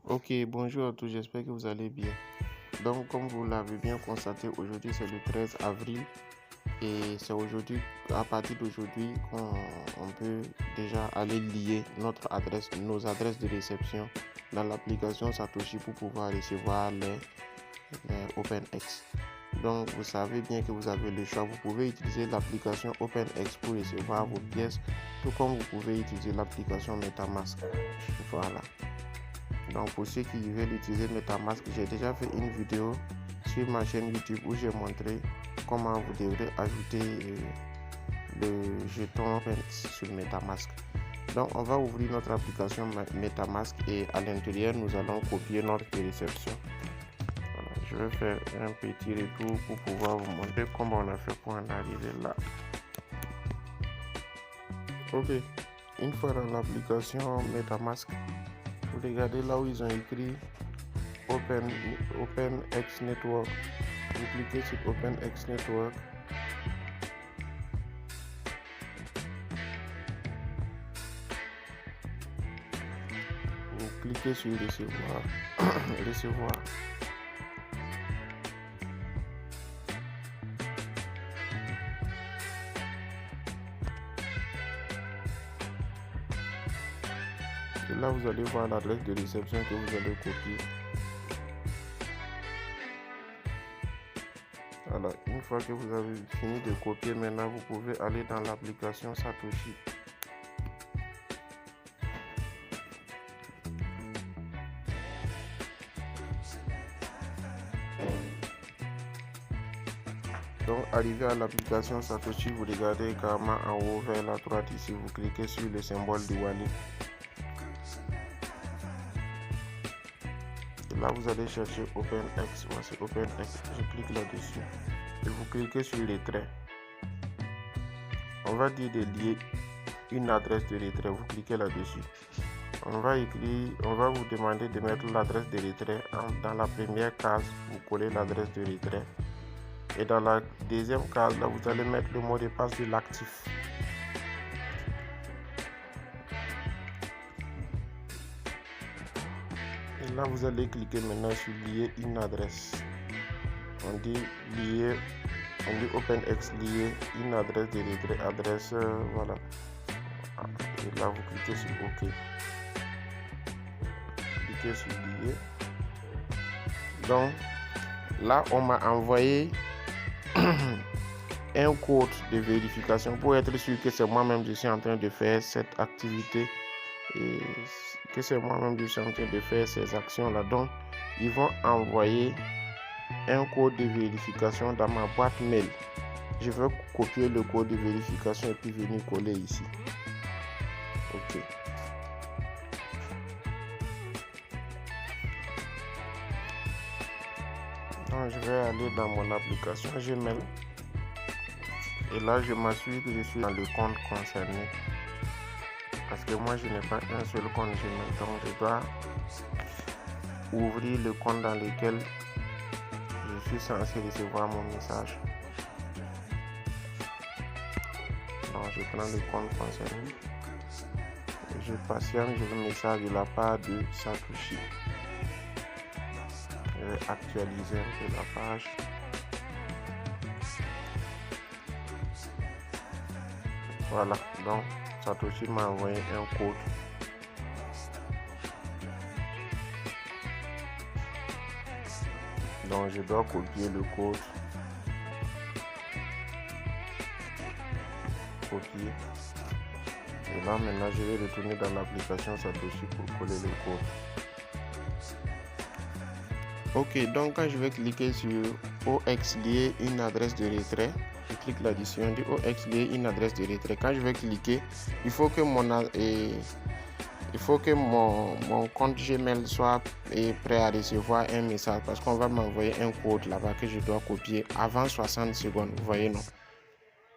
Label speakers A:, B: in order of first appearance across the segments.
A: Ok, bonjour à tous, j'espère que vous allez bien. Donc, comme vous l'avez bien constaté, aujourd'hui c'est le 13 avril et c'est aujourd'hui, à partir d'aujourd'hui, qu'on peut déjà aller lier nos adresses de réception dans l'application Satoshi pour pouvoir recevoir les OpenX. Donc, vous savez bien que vous avez le choix. Vous pouvez utiliser l'application OpenX pour recevoir vos pièces, tout comme vous pouvez utiliser l'application MetaMask. Voilà. Donc pour ceux qui veulent utiliser MetaMask, j'ai déjà fait une vidéo sur ma chaîne YouTube où j'ai montré comment vous devrez ajouter le jeton OpenX sur MetaMask. Donc on va ouvrir notre application MetaMask et à l'intérieur nous allons copier notre réception. Voilà, je vais faire un petit retour pour pouvoir vous montrer comment on a fait pour en arriver là. Ok, une fois dans l'application MetaMask, vous regardez là où ils ont écrit OpenX Network. Vous cliquez sur OpenX Network. Vous cliquez sur recevoir. Recevoir. Et là, vous allez voir l'adresse de réception que vous allez copier. Alors, une fois que vous avez fini de copier, maintenant vous pouvez aller dans l'application Satoshi. Donc, arrivé à l'application Satoshi, vous regardez carrément en haut vers la droite ici, vous cliquez sur le symbole du wallet. Et là, vous allez chercher OpenX. Voici OpenX. Je clique là-dessus. Et vous cliquez sur les traits. On va dire de lier une adresse de retrait. Vous cliquez là-dessus. On va vous demander de mettre l'adresse de retrait. Dans la première case, vous collez l'adresse de retrait. Et dans la deuxième case, là, vous allez mettre le mot de passe de l'actif. Et là, vous allez cliquer maintenant sur lier une adresse. On dit OpenX lier une adresse de retrait, adresse, voilà. Et là, vous cliquez sur OK. Cliquez sur lier. Donc, là, on m'a envoyé un code de vérification pour être sûr que c'est moi-même je suis en train de faire cette activité et que c'est moi-même je suis en train de faire ces actions là. Donc ils vont envoyer un code de vérification dans ma boîte mail. Je vais copier le code de vérification et puis venir coller ici. Ok. Donc je vais aller dans mon application Gmail. Et là, je m'assure que je suis dans le compte concerné. Parce que moi, je n'ai pas un seul compte Gmail. Donc, je dois ouvrir le compte dans lequel je suis censé recevoir mon message. Donc, je prends le compte concerné. Et je patiente, j'ai le message de la part de Satoshi. Je vais actualiser un peu la page. Voilà, donc Satoshi m'a envoyé un code. Donc je dois copier le code. Copier. Et là maintenant je vais retourner dans l'application Satoshi pour coller le code. Ok, donc quand je vais cliquer sur OX lier une adresse de retrait, je clique là-dessus, on dit OX lier une adresse de retrait. Quand je vais cliquer, il faut que mon compte Gmail soit prêt à recevoir un message parce qu'on va m'envoyer un code là-bas que je dois copier avant 60 secondes. Vous voyez, non?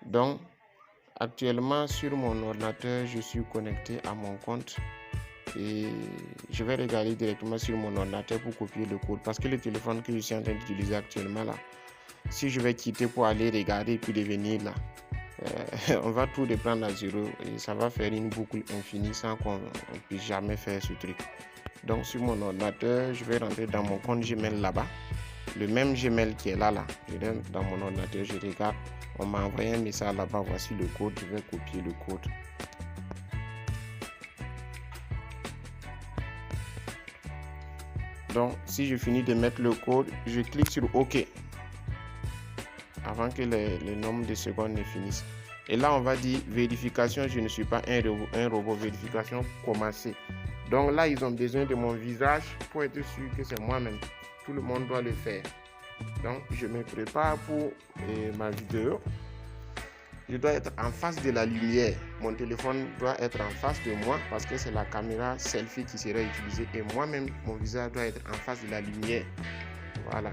A: Donc, actuellement sur mon ordinateur, je suis connecté à mon compte. Et je vais regarder directement sur mon ordinateur pour copier le code parce que le téléphone que je suis en train d'utiliser actuellement là, si je vais quitter pour aller regarder et puis revenir là, on va tout reprendre à zéro et ça va faire une boucle infinie sans qu'on puisse jamais faire ce truc. Donc sur mon ordinateur, je vais rentrer dans mon compte Gmail là-bas. Le même Gmail qui est là. Je vais dans mon ordinateur, je regarde. On m'a envoyé un message là-bas. Voici le code. Je vais copier le code. Donc si je finis de mettre le code, je clique sur OK. Avant que les nombres de secondes ne finissent. Et là, on va dire vérification. Je ne suis pas un robot. Vérification commencée. Donc là, ils ont besoin de mon visage pour être sûr que c'est moi-même. Tout le monde doit le faire. Donc, je me prépare pour ma vidéo. Je dois être en face de la lumière. Mon téléphone doit être en face de moi parce que c'est la caméra selfie qui sera utilisée. Et moi-même, mon visage doit être en face de la lumière. Voilà.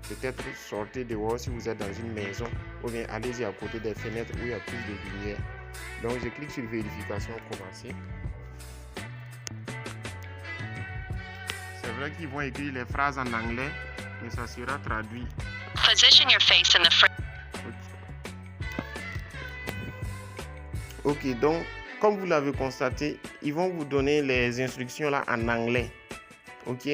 A: Peut-être sortez dehors si vous êtes dans une maison ou bien allez-y à côté des fenêtres où il y a plus de lumière. Donc, je clique sur vérification commencer. C'est vrai qu'ils vont écrire les phrases en anglais, mais ça sera traduit.
B: Position your face in the frame.
A: Ok, donc, comme vous l'avez constaté, ils vont vous donner les instructions là en anglais. Ok.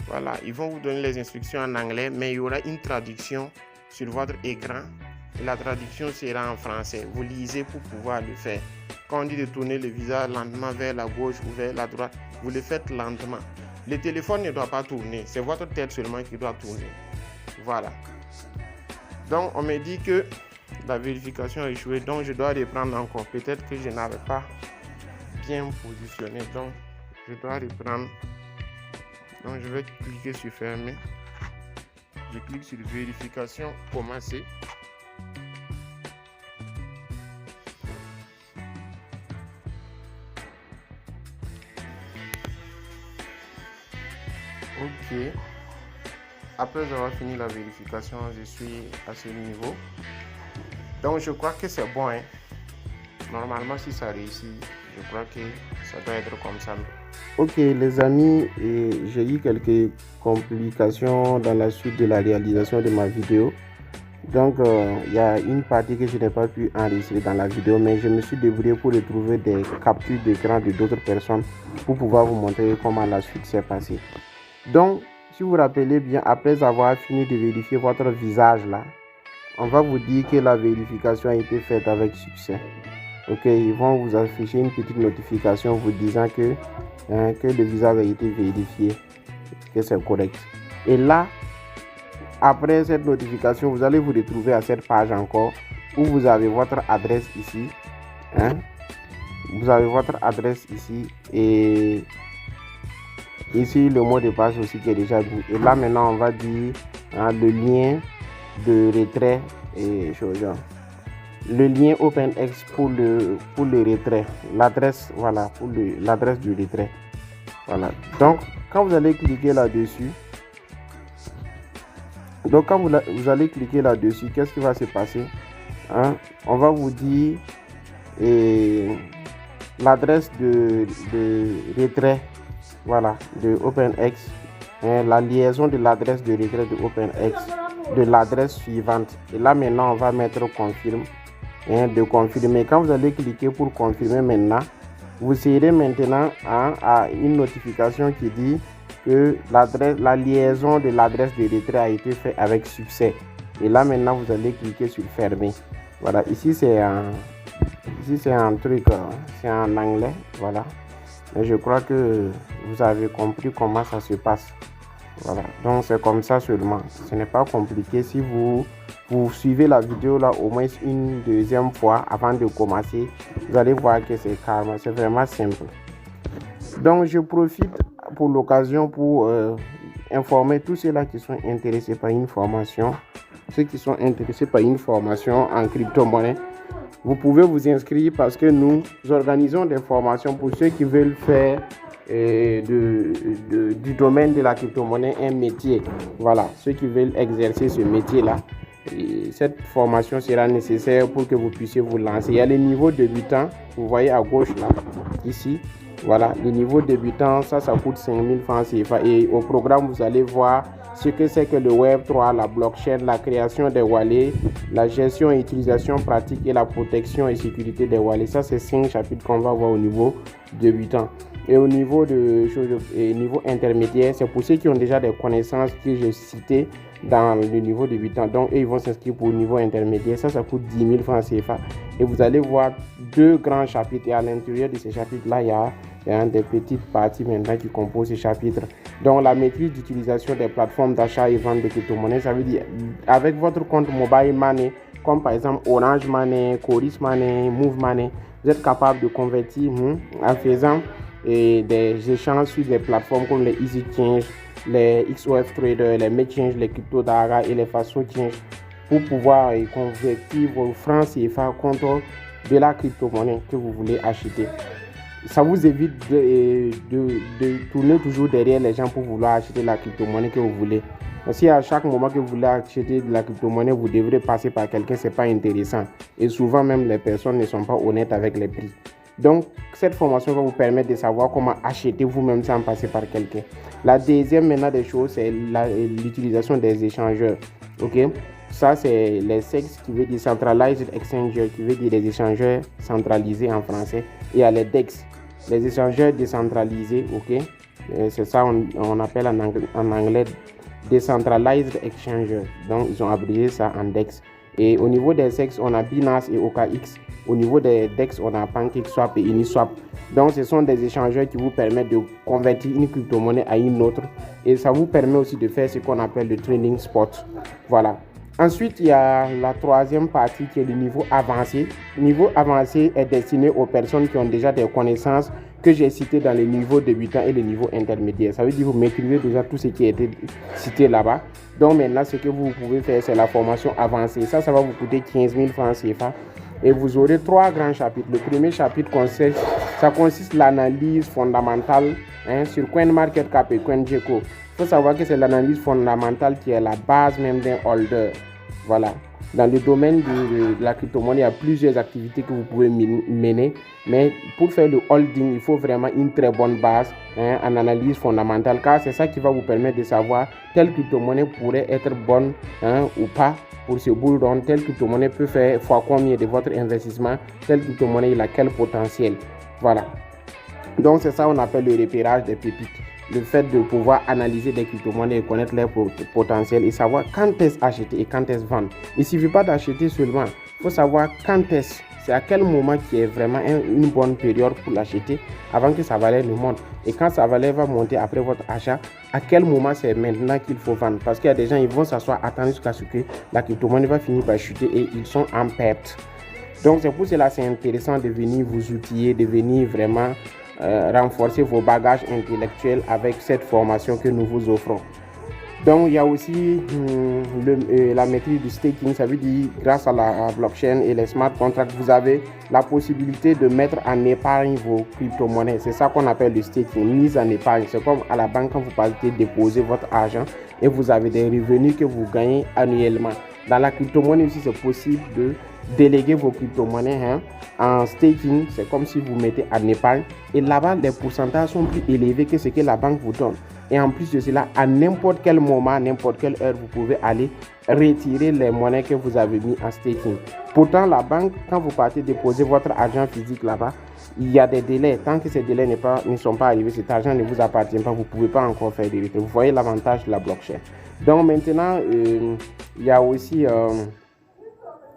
A: Voilà, ils vont vous donner les instructions en anglais, mais il y aura une traduction sur votre écran. Et la traduction sera en français. Vous lisez pour pouvoir le faire. Quand on dit de tourner le visage lentement vers la gauche ou vers la droite, vous le faites lentement. Le téléphone ne doit pas tourner. C'est votre tête seulement qui doit tourner. Voilà. Donc, on me dit que la vérification a échoué. Donc, je dois reprendre encore. Peut-être que je n'avais pas bien positionné. Donc, je dois reprendre. Donc, je vais cliquer sur fermer. Je clique sur vérification commencer. Ok. Après avoir fini la vérification, je suis à ce niveau. Donc, je crois que c'est bon. Normalement, si ça réussit, je crois que ça doit être comme ça. Ok, les amis, j'ai eu quelques complications dans la suite de la réalisation de ma vidéo. Donc, il y a une partie que je n'ai pas pu enregistrer dans la vidéo, mais je me suis débrouillé pour retrouver des captures d'écran de d'autres personnes pour pouvoir vous montrer comment la suite s'est passée. Donc, si vous vous rappelez bien, après avoir fini de vérifier votre visage là, on va vous dire que la vérification a été faite avec succès. Ok, ils vont vous afficher une petite notification vous disant que le visage a été vérifié, que c'est correct. Et là, après cette notification, vous allez vous retrouver à cette page encore où vous avez votre adresse ici. Vous avez votre adresse ici et ici le mot de passe aussi qui est déjà dit. Et là maintenant, on va dire le lien de retrait et chose genre. Le lien OpenX pour le retrait, l'adresse, voilà, pour l'adresse du retrait. Voilà. Donc, quand vous allez cliquer là-dessus, qu'est-ce qui va se passer? On va vous dire l'adresse de retrait, voilà, de OpenX, la liaison de l'adresse de retrait de OpenX, de l'adresse suivante. Et là maintenant, on va mettre confirme. De confirmer. Quand vous allez cliquer pour confirmer maintenant, vous serez maintenant à une notification qui dit que la liaison de l'adresse de retrait a été faite avec succès. Et là maintenant, vous allez cliquer sur fermer. Voilà, ici c'est un truc, c'est en anglais, voilà. Mais je crois que vous avez compris comment ça se passe. Voilà, donc c'est comme ça seulement. Ce n'est pas compliqué. Si vous suivez la vidéo là au moins une deuxième fois avant de commencer, vous allez voir que c'est calme, c'est vraiment simple. Donc je profite pour l'occasion pour informer tous ceux-là qui sont intéressés par une formation, ceux qui sont intéressés par une formation en crypto-monnaie. Vous pouvez vous inscrire parce que nous organisons des formations pour ceux qui veulent faire du domaine de la crypto-monnaie un métier. Voilà, ceux qui veulent exercer ce métier-là. Cette formation sera nécessaire pour que vous puissiez vous lancer. Il y a les niveaux débutants, vous voyez à gauche là, ici. Voilà, le niveau débutant, ça coûte 5000 francs CFA. Et au programme, vous allez voir ce que c'est que le Web3, la blockchain, la création des wallets, la gestion et utilisation pratique et la protection et sécurité des wallets. Ça, c'est 5 chapitres qu'on va voir au niveau débutant.
C: Et au niveau niveau intermédiaire, c'est pour ceux qui ont déjà des connaissances que j'ai citées dans le niveau débutant. Donc, eux, ils vont s'inscrire pour le niveau intermédiaire. Ça coûte 10 000 francs CFA. Et vous allez voir 2 grands chapitres. Et à l'intérieur de ces chapitres-là, il y a des petites parties maintenant qui composent ces chapitres. Donc, la maîtrise d'utilisation des plateformes d'achat et vente de crypto-monnaies, ça veut dire avec votre compte mobile money, comme par exemple Orange Money, Coris Money, Move Money, vous êtes capable de convertir en faisant des échanges sur des plateformes comme les EasyChange, les XOF Trader, les MedChange, les CryptoDara et les FastoChange pour pouvoir convertir vos francs CFA contre de la crypto-monnaie que vous voulez acheter. Ça vous évite de tourner toujours derrière les gens pour vouloir acheter la crypto-monnaie que vous voulez. Si à chaque moment que vous voulez acheter de la crypto-monnaie, vous devrez passer par quelqu'un, ce n'est pas intéressant. Et souvent même, les personnes ne sont pas honnêtes avec les prix. Donc, cette formation va vous permettre de savoir comment acheter vous-même sans passer par quelqu'un. La deuxième maintenant des choses, c'est l'utilisation des échangeurs. Ok, ça c'est les SEX qui veut dire Centralized Exchanger, qui veut dire les échangeurs centralisés en français. Et il y a les DEX, les échangeurs décentralisés. Ok, c'est ça on appelle en anglais Decentralized Exchanger. Donc, ils ont abrévié ça en DEX. Et au niveau des SEX, on a Binance et OKX. Au niveau des DEX, on a PancakeSwap et Uniswap. Donc, ce sont des échangeurs qui vous permettent de convertir une crypto-monnaie à une autre. Et ça vous permet aussi de faire ce qu'on appelle le trading spot. Voilà. Ensuite, il y a la troisième partie qui est le niveau avancé. Le niveau avancé est destiné aux personnes qui ont déjà des connaissances que j'ai citées dans les niveaux débutants et les niveaux intermédiaires. Ça veut dire que vous maîtrisez déjà tout ce qui a été cité là-bas. Donc maintenant, ce que vous pouvez faire, c'est la formation avancée. Ça va vous coûter 15 000 francs CFA. Et vous aurez 3 grands chapitres. Le premier chapitre consiste l'analyse fondamentale sur CoinMarketCap et CoinGecko. Il faut savoir que c'est l'analyse fondamentale qui est la base même d'un holder. Voilà. Dans le domaine de la crypto-monnaie, il y a plusieurs activités que vous pouvez mener. Mais pour faire le holding, il faut vraiment une très bonne base en analyse fondamentale. Car c'est ça qui va vous permettre de savoir telle crypto-monnaie pourrait être bonne ou pas pour ce bull run. Telle crypto-monnaie peut faire fois combien de votre investissement. Telle crypto-monnaie, il a quel potentiel. Voilà. Donc c'est ça qu'on appelle le repérage des pépites. Le fait de pouvoir analyser des crypto-monnaies et connaître leur potentiel et savoir quand est-ce acheter et quand est-ce vendre. Il ne suffit pas d'acheter seulement. Il faut savoir quand est-ce, c'est à quel moment qui est vraiment une bonne période pour l'acheter avant que sa valeur ne monte. Et quand sa valeur va monter après votre achat, à quel moment c'est maintenant qu'il faut vendre. Parce qu'il y a des gens, ils vont s'asseoir, attendre jusqu'à ce que la crypto-monnaie va finir par chuter et ils sont en perte. Donc c'est pour cela c'est intéressant de venir vous outiller, de venir vraiment renforcer vos bagages intellectuels avec cette formation que nous vous offrons. Donc il y a aussi la maîtrise du staking. Ça veut dire grâce à la blockchain et les smart contracts, vous avez la possibilité de mettre en épargne vos crypto-monnaies. C'est ça qu'on appelle le staking, mise en épargne. C'est comme à la banque quand vous partez déposer votre argent et vous avez des revenus que vous gagnez annuellement. Dans la crypto-monnaie aussi, c'est possible de déléguer vos crypto-monnaies en staking. C'est comme si vous mettez en épargne. Et là-bas, les pourcentages sont plus élevés que ce que la banque vous donne. Et en plus de cela, à n'importe quel moment, n'importe quelle heure, vous pouvez aller retirer les monnaies que vous avez mis en staking. Pourtant, la banque, quand vous partez déposer votre argent physique là-bas, il y a des délais. Tant que ces délais ne sont pas arrivés, cet argent ne vous appartient pas. Vous ne pouvez pas encore faire des retraits. Vous voyez l'avantage de la blockchain. Donc maintenant, il y a aussi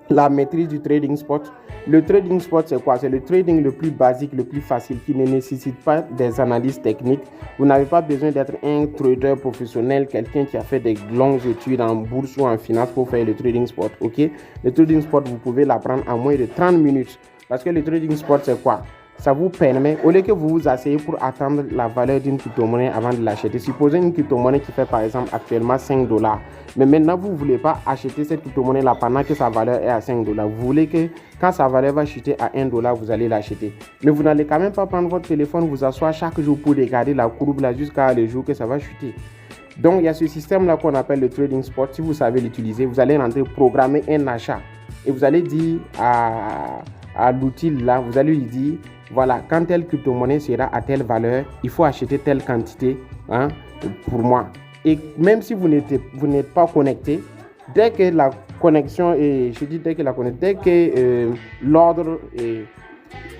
C: la maîtrise du trading spot. Le trading spot, c'est quoi? C'est le trading le plus basique, le plus facile, qui ne nécessite pas des analyses techniques. Vous n'avez pas besoin d'être un trader professionnel, quelqu'un qui a fait des longues études en bourse ou en finance pour faire le trading spot. Ok? Le trading spot, vous pouvez l'apprendre en moins de 30 minutes. Parce que le trading spot, c'est quoi? Ça vous permet, au lieu que vous vous asseyez pour attendre la valeur d'une crypto-monnaie avant de l'acheter, supposez une crypto-monnaie qui fait par exemple actuellement $5. Mais maintenant, vous ne voulez pas acheter cette crypto-monnaie-là pendant que sa valeur est à $5. Vous voulez que quand sa valeur va chuter à $1, vous allez l'acheter. Mais vous n'allez quand même pas prendre votre téléphone, vous asseoir chaque jour pour regarder la courbe là jusqu'à le jour que ça va chuter. Donc, il y a ce système-là qu'on appelle le trading spot. Si vous savez l'utiliser, vous allez rentrer programmer un achat. Et vous allez dire à l'outil là, vous allez lui dire, voilà, quand telle crypto-monnaie sera à telle valeur, il faut acheter telle quantité pour moi. Et même si vous n'êtes pas connecté, dès que la connexion est, dès que l'ordre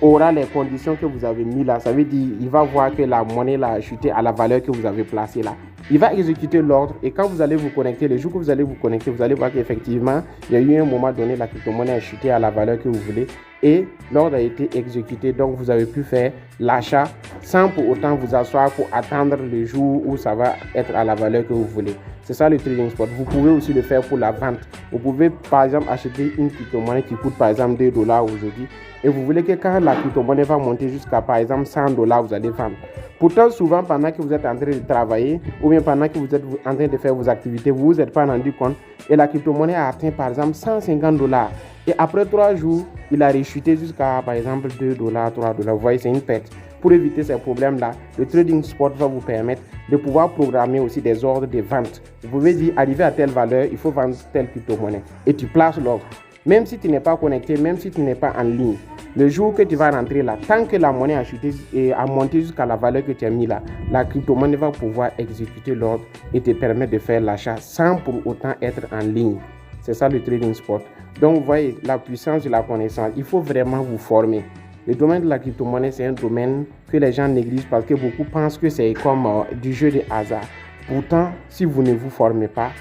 C: aura les conditions que vous avez mis là. Ça veut dire il va voir que la monnaie là a chuté à la valeur que vous avez placée là. Il va exécuter l'ordre et quand vous allez vous connecter, le jour que vous allez vous connecter, vous allez voir qu'effectivement, il y a eu un moment donné, la crypto-monnaie a chuté à la valeur que vous voulez et l'ordre a été exécuté. Donc, vous avez pu faire l'achat sans pour autant vous asseoir pour attendre le jour où ça va être à la valeur que vous voulez. C'est ça le trading spot. Vous pouvez aussi le faire pour la vente. Vous pouvez par exemple acheter une crypto-monnaie qui coûte par exemple $2 aujourd'hui et vous voulez que quand la crypto-monnaie va monter jusqu'à par exemple $100, vous allez vendre. Pourtant, souvent, pendant que vous êtes en train de travailler ou bien pendant que vous êtes en train de faire vos activités, vous ne vous êtes pas rendu compte et la crypto-monnaie a atteint par exemple $150. Et après 3 jours, il a rechuté jusqu'à par exemple $2, $3. Vous voyez, c'est une perte. Pour éviter ces problèmes-là, le trading spot va vous permettre de pouvoir programmer aussi des ordres de vente. Vous pouvez dire, arrivé à telle valeur, il faut vendre telle crypto-monnaie. Et tu places l'ordre. Même si tu n'es pas connecté, même si tu n'es pas en ligne, le jour que tu vas rentrer là, tant que la monnaie a chuté et a monté jusqu'à la valeur que tu as mis là, la crypto-monnaie va pouvoir exécuter l'ordre et te permettre de faire l'achat sans pour autant être en ligne. C'est ça le trading spot. Donc, vous voyez la puissance de la connaissance. Il faut vraiment vous former. Le domaine de la crypto-monnaie, c'est un domaine que les gens négligent parce que beaucoup pensent que c'est comme du jeu de hasard. Pourtant, si vous ne vous formez pas,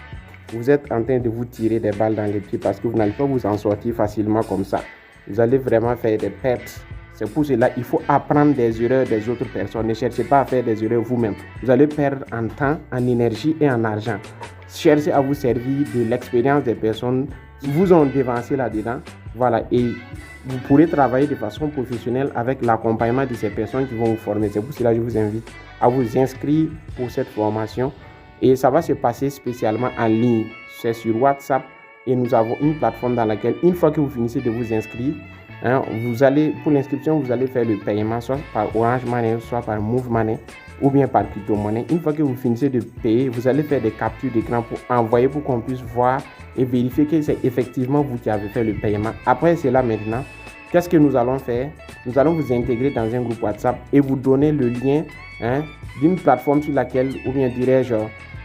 C: vous êtes en train de vous tirer des balles dans les pieds parce que vous n'allez pas vous en sortir facilement comme ça. Vous allez vraiment faire des pertes. C'est pour cela qu'il faut apprendre des erreurs des autres personnes. Ne cherchez pas à faire des erreurs vous-même. Vous allez perdre en temps, en énergie et en argent. Cherchez à vous servir de l'expérience des personnes qui vous ont dévancé là-dedans. Voilà, et vous pourrez travailler de façon professionnelle avec l'accompagnement de ces personnes qui vont vous former. C'est pour cela que je vous invite à vous inscrire pour cette formation. Et ça va se passer spécialement en ligne. C'est sur WhatsApp et nous avons une plateforme dans laquelle, une fois que vous finissez de vous inscrire, vous allez, pour l'inscription, vous allez faire le paiement soit par Orange Money, soit par Move Money ou bien par crypto-monnaie. Une fois que vous finissez de payer, vous allez faire des captures d'écran pour envoyer pour qu'on puisse voir et vérifier que c'est effectivement vous qui avez fait le paiement. Après cela maintenant, qu'est-ce que nous allons faire? Nous allons vous intégrer dans un groupe WhatsApp et vous donner le lien d'une plateforme sur laquelle, ou bien dirais-je,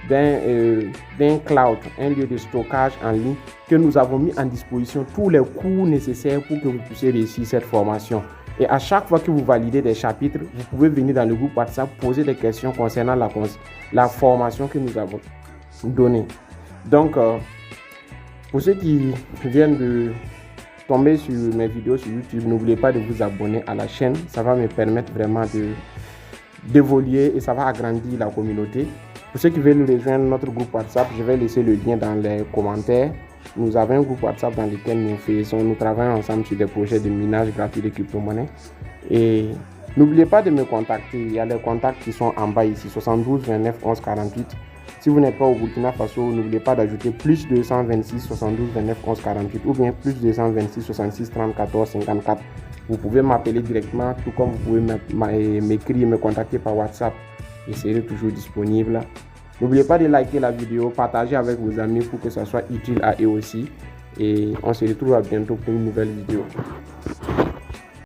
C: d'un cloud, un lieu de stockage en ligne que nous avons mis en disposition tous les cours nécessaires pour que vous puissiez réussir cette formation. Et à chaque fois que vous validez des chapitres, vous pouvez venir dans le groupe WhatsApp poser des questions concernant la formation que nous avons donnée. Donc, pour ceux qui viennent de tomber sur mes vidéos sur YouTube, n'oubliez pas de vous abonner à la chaîne. Ça va me permettre vraiment d'évoluer et ça va agrandir la communauté. Pour ceux qui veulent nous rejoindre notre groupe WhatsApp, je vais laisser le lien dans les commentaires. Nous avons un groupe WhatsApp dans lequel nous travaillons ensemble sur des projets de minage gratuit de crypto-monnaie. Et n'oubliez pas de me contacter. Il y a les contacts qui sont en bas ici, 72 29 11 48. Si vous n'êtes pas au Burkina Faso, n'oubliez pas d'ajouter plus 226 72 29 11 48 ou bien plus 226 66 30 14 54. Vous pouvez m'appeler directement, tout comme vous pouvez m'écrire, me contacter par WhatsApp. Je serai toujours disponible. N'oubliez pas de liker la vidéo, partager avec vos amis pour que ça soit utile à eux aussi. Et on se retrouve à bientôt pour une nouvelle vidéo.